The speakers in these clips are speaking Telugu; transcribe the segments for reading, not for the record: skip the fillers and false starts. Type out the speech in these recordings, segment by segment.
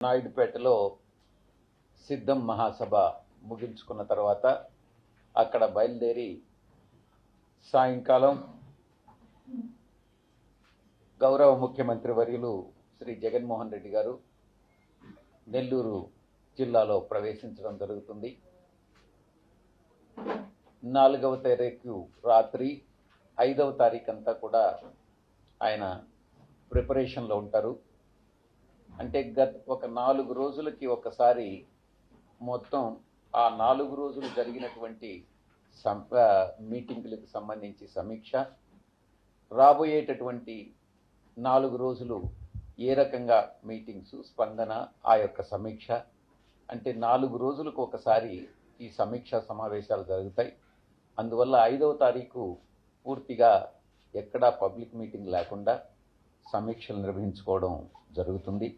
నాయుడుపేటలో సిద్ధం మహాసభ ముగించుకున్న తర్వాత అక్కడ బయలుదేరి సాయంకాలం గౌరవ ముఖ్యమంత్రి వర్యులు శ్రీ జగన్మోహన్ రెడ్డి గారు నెల్లూరు జిల్లాలో ప్రవేశించడం జరుగుతుంది. 4వ తారీఖు రాత్రి 5వ తారీఖు అంతా కూడా ఆయన ప్రిపరేషన్లో ఉంటారు. అంటే ఒక 4 రోజులకి ఒకసారి మొత్తం ఆ 4 రోజులు జరిగినటువంటి మీటింగులకు సంబంధించి సమీక్ష, రాబోయేటటువంటి 4 రోజులు ఏ రకంగా మీటింగ్స్, స్పందన, ఆ యొక్క సమీక్ష, అంటే 4 రోజులకు ఒకసారి ఈ సమీక్షా సమావేశాలు జరుగుతాయి. అందువల్ల 5వ తారీఖు పూర్తిగా ఎక్కడా పబ్లిక్ మీటింగ్ లేకుండా సమీక్షలు నిర్వహించుకోవడం జరుగుతుంది.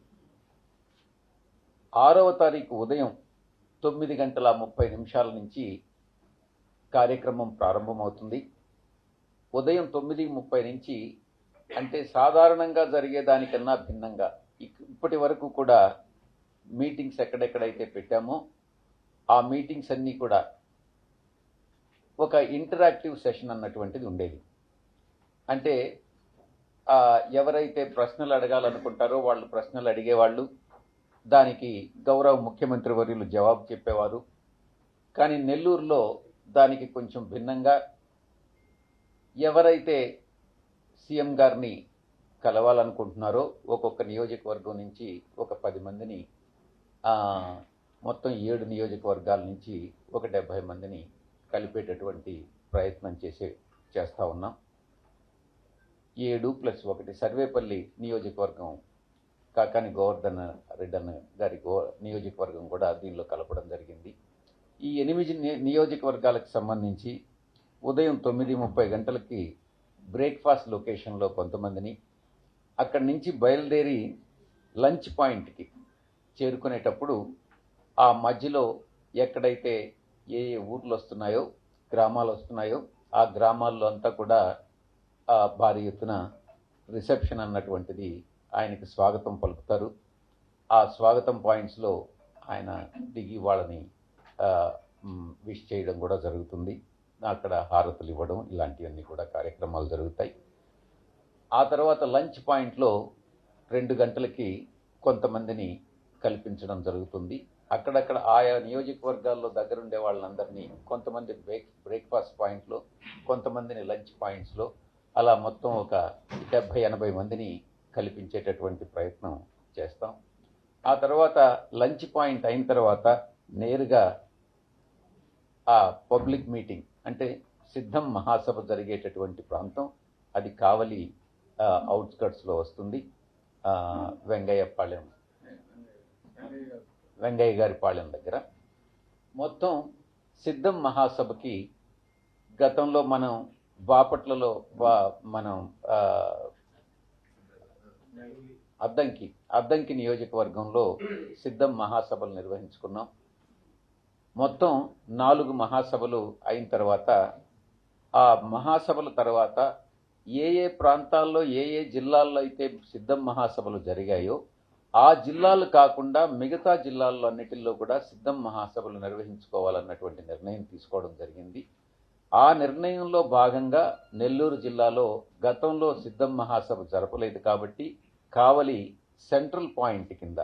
6వ తారీఖు ఉదయం 9:30 నుంచి కార్యక్రమం ప్రారంభమవుతుంది. ఉదయం 9:30 నుంచి అంటే సాధారణంగా జరిగేదానికన్నా భిన్నంగా ఇప్పటి వరకు కూడా మీటింగ్స్ ఎక్కడెక్కడైతే పెట్టామో ఆ మీటింగ్స్ అన్నీ కూడా ఒక ఇంటరాక్టివ్ సెషన్ అన్నటువంటిది ఉండేది. అంటే ఎవరైతే ప్రశ్నలు అడగాలనుకుంటారో వాళ్ళు ప్రశ్నలు అడిగేవాళ్ళు, దానికి గౌరవ ముఖ్యమంత్రి వర్యులు జవాబు చెప్పేవారు. కానీ నెల్లూరులో దానికి కొంచెం భిన్నంగా ఎవరైతే సీఎం గారిని కలవాలనుకుంటున్నారో ఒక్కొక్క నియోజకవర్గం నుంచి ఒక 10 మందిని, మొత్తం 7 నియోజకవర్గాల నుంచి ఒక 70 మందిని కలిపేటటువంటి ప్రయత్నం చేస్తూ ఉన్నాం. 7+1 సర్వేపల్లి నియోజకవర్గం, కాకాని గోవర్ధన్ రెడ్డి అన్న గారి నియోజకవర్గం కూడా దీనిలో కలపడం జరిగింది. ఈ 8 నియోజకవర్గాలకు సంబంధించి ఉదయం 9:30 గంటలకి బ్రేక్ఫాస్ట్ లొకేషన్లో కొంతమందిని, అక్కడి నుంచి బయలుదేరి లంచ్ పాయింట్కి చేరుకునేటప్పుడు ఆ మధ్యలో ఎక్కడైతే ఏ ఊర్లు వస్తున్నాయో, గ్రామాలు వస్తున్నాయో ఆ గ్రామాల్లో అంతా కూడా భారీ ఎత్తున రిసెప్షన్ అన్నటువంటిది ఆయనకి స్వాగతం పలుకుతారు. ఆ స్వాగతం పాయింట్స్లో ఆయన దిగి వాళ్ళని విష్ చేయడం కూడా జరుగుతుంది. అక్కడ హారతులు ఇవ్వడం, ఇలాంటివన్నీ కూడా కార్యక్రమాలు జరుగుతాయి. ఆ తర్వాత లంచ్ పాయింట్లో 2 గంటలకి కొంతమందిని కల్పించడం జరుగుతుంది. అక్కడక్కడ ఆయా నియోజకవర్గాల్లో దగ్గరుండే వాళ్ళందరినీ కొంతమంది బ్రేక్ఫాస్ట్ పాయింట్లో, కొంతమందిని లంచ్ పాయింట్స్లో, అలా మొత్తం ఒక 70-80 మందిని కల్పించేటటువంటి ప్రయత్నం చేస్తాం. ఆ తర్వాత లంచ్ పాయింట్ అయిన తర్వాత నేరుగా ఆ పబ్లిక్ మీటింగ్, అంటే సిద్ధం మహాసభ జరిగేటటువంటి ప్రాంతం అది కావలి అవుట్స్కట్స్లో వస్తుంది. వెంగయ్య గారి పాళెం దగ్గర. మొత్తం సిద్ధం మహాసభకి గతంలో మనం బాపట్లలో మనం అద్దంకి నియోజకవర్గంలో సిద్ధం మహాసభలు నిర్వహించుకున్నాం. మొత్తం 4 మహాసభలు అయిన తర్వాత ఆ మహాసభల తర్వాత ఏ ప్రాంతాల్లో ఏ జిల్లాల్లో అయితే సిద్ధం మహాసభలు జరిగాయో ఆ జిల్లాలు కాకుండా మిగతా జిల్లాల్లో అన్నిటిల్లో కూడా సిద్ధం మహాసభలు నిర్వహించుకోవాలన్నటువంటి నిర్ణయం తీసుకోవడం జరిగింది. ఆ నిర్ణయంలో భాగంగా నెల్లూరు జిల్లాలో గతంలో సిద్ధం మహాసభ జరపలేదు కాబట్టి కావలి సెంట్రల్ పాయింట్ కింద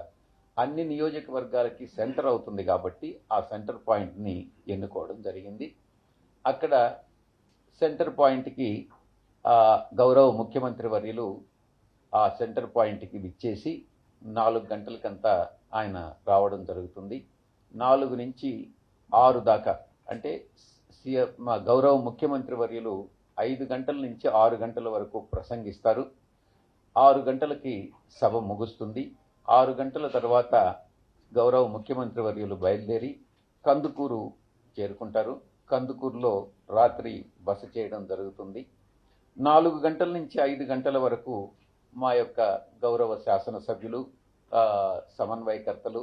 అన్ని నియోజకవర్గాలకి సెంటర్ అవుతుంది కాబట్టి ఆ సెంటర్ పాయింట్ని ఎన్నుకోవడం జరిగింది. అక్కడ సెంటర్ పాయింట్కి గౌరవ ముఖ్యమంత్రి వర్యులు ఆ సెంటర్ పాయింట్కి విచ్చేసి 4 గంటలకంతా ఆయన రావడం జరుగుతుంది. 4 నుంచి 6 దాకా, అంటే మా గౌరవ ముఖ్యమంత్రి వర్యులు 5 గంటల నుంచి 6 గంటల వరకు ప్రసంగిస్తారు. 6 గంటలకి సభ ముగుస్తుంది. 6 గంటల తర్వాత గౌరవ ముఖ్యమంత్రి వర్యులు బయలుదేరి కందుకూరు చేరుకుంటారు. కందుకూరులో రాత్రి బస చేయడం జరుగుతుంది. 4 గంటల నుంచి 5 గంటల వరకు మా యొక్క గౌరవ శాసనసభ్యులు, సమన్వయకర్తలు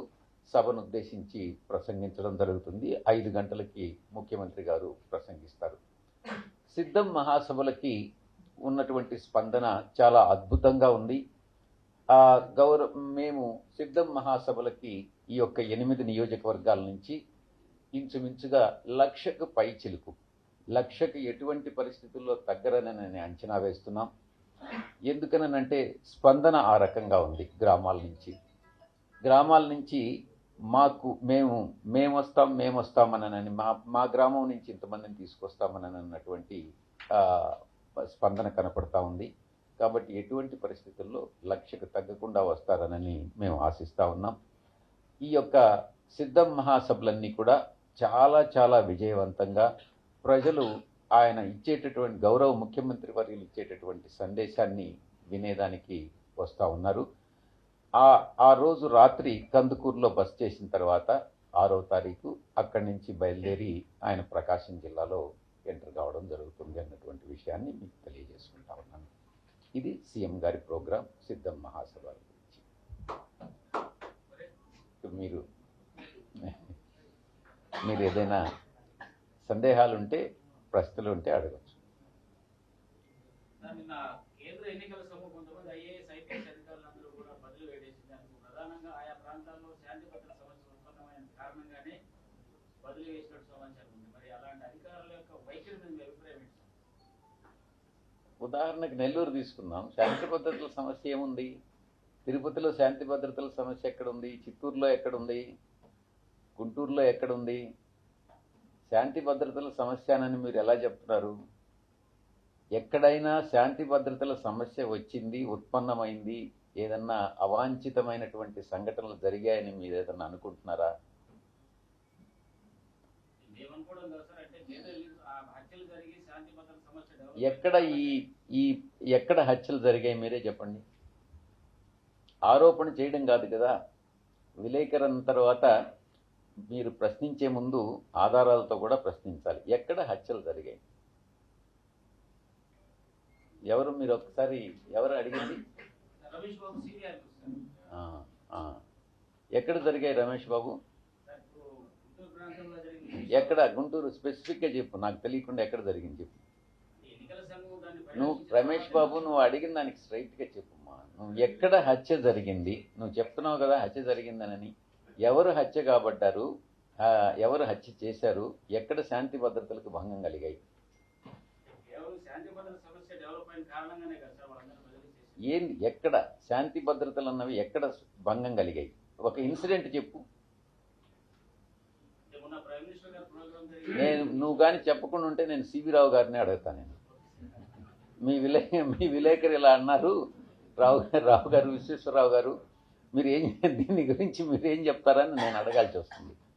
సభను ఉద్దేశించి ప్రసంగించడం జరుగుతుంది. 5 గంటలకి ముఖ్యమంత్రి గారు ప్రసంగిస్తారు. సిద్ధం మహాసభలకి ఉన్నటువంటి స్పందన చాలా అద్భుతంగా ఉంది. ఆ మేము సిద్ధం మహాసభలకి ఈ యొక్క 8 నియోజకవర్గాల నుంచి ఇంచుమించుగా 1,00,000కు పై చిలుకు, 1,00,000కి ఎటువంటి పరిస్థితుల్లో తగ్గరనని అంచనా వేస్తున్నాం. ఎందుకనంటే స్పందన ఆ రకంగా ఉంది. గ్రామాల నుంచి మాకు మేము వస్తామనని మా గ్రామం నుంచి ఇంతమందిని తీసుకొస్తామని అన్నటువంటి స్పందన కనపడతా ఉంది. కాబట్టి ఎటువంటి పరిస్థితుల్లో 1,00,000కు తగ్గకుండా వస్తారనని మేము ఆశిస్తూ ఉన్నాం. ఈ యొక్క సిద్ధం మహాసభలన్నీ కూడా చాలా చాలా విజయవంతంగా ప్రజలు ఆయన ఇచ్చేటటువంటి ముఖ్యమంత్రి వర్యులు ఇచ్చేటటువంటి సందేశాన్ని వినేదానికి వస్తూ ఉన్నారు. ఆ రోజు రాత్రి కందుకూరులో బస చేసిన తర్వాత 6వ తారీఖు అక్కడి నుంచి బయలుదేరి ఆయన ప్రకాశం జిల్లాలో ఎంటర్ కావడం జరుగుతుంది అన్నటువంటి విషయాన్ని మీకు తెలియజేసుకుంటా ఉన్నాను. ఇది సీఎం గారి ప్రోగ్రాం సిద్ధం మహాసభ గురించి. మీరు ఏదైనా సందేహాలు ఉంటే ప్రశ్నలు ఉంటే అడగచ్చు. కేంద్ర ఎన్నికల సంఘం కొంతమంది ఐఏఎస్ ఐపీఎస్ అధికారులందరూ కూడా బదిలీ వేసేసింది. అందుకు ప్రధానంగా ఆయా ప్రాంతాల్లో శాంతి భద్రత సమస్య ఉత్పన్నమైన కారణంగానే బదిలీ వేసినట్టు సమాచారం ఉంది. మరి అలాంటి అధికారుల యొక్క వైఖరి మీద మీ అభిప్రాయం ఏంటి? ఉదాహరణకు నెల్లూరు తీసుకుందాం. శాంతి భద్రతల సమస్య ఏముంది? తిరుపతిలో శాంతి భద్రతల సమస్య ఎక్కడుంది? చిత్తూరులో ఎక్కడుంది? గుంటూరులో ఎక్కడుంది? శాంతి భద్రతల సమస్యనని మీరు ఎలా చెప్తున్నారు? ఎక్కడైనా శాంతి భద్రతల సమస్య వచ్చింది, ఉత్పన్నమైంది, ఏదన్నా అవాంఛితమైనటువంటి సంఘటనలు జరిగాయని మీరు ఏదన్నా అనుకుంటున్నారా? ఎక్కడ హత్యలు జరిగాయి మీరే చెప్పండి. ఆరోపణ చేయడం కాదు కదా. విలేకరణ తర్వాత మీరు ప్రశ్నించే ముందు ఆధారాలతో కూడా ప్రశ్నించాలి. ఎక్కడ హత్యలు జరిగాయి? ఎవరు మీరు ఒకసారి ఎవరు అడిగింది? ఎక్కడ జరిగాయి రమేష్ బాబు? ఎక్కడ? గుంటూరు స్పెసిఫిక్గా చెప్పు, నాకు తెలియకుండా ఎక్కడ జరిగింది చెప్పు. నువ్వు రమేష్ బాబు నువ్వు అడిగిన దానికి స్ట్రైట్గా చెప్పుమ్మా. నువ్వు ఎక్కడ హత్య జరిగింది? నువ్వు చెప్తున్నావు కదా హత్య జరిగిందనని. ఎవరు హత్య కాబడ్డారు? ఎవరు హత్య చేశారు? ఎక్కడ శాంతి భద్రతలకు భంగం కలిగాయి? ఏంది? ఎక్కడ శాంతి భద్రతలు అన్నవి ఎక్కడ భంగం కలిగాయి? ఒక ఇన్సిడెంట్ చెప్పు. నువ్వు కానీ చెప్పకుండా ఉంటే నేను సివి రావు గారిని అడుగుతాను. నేను మీ విలేకరు ఇలా అన్నారు, రావు గారు, విశ్వేశ్వరరావు గారు, దీని గురించి మీరేం చెప్తారని నేను అడగాల్సి వస్తుంది.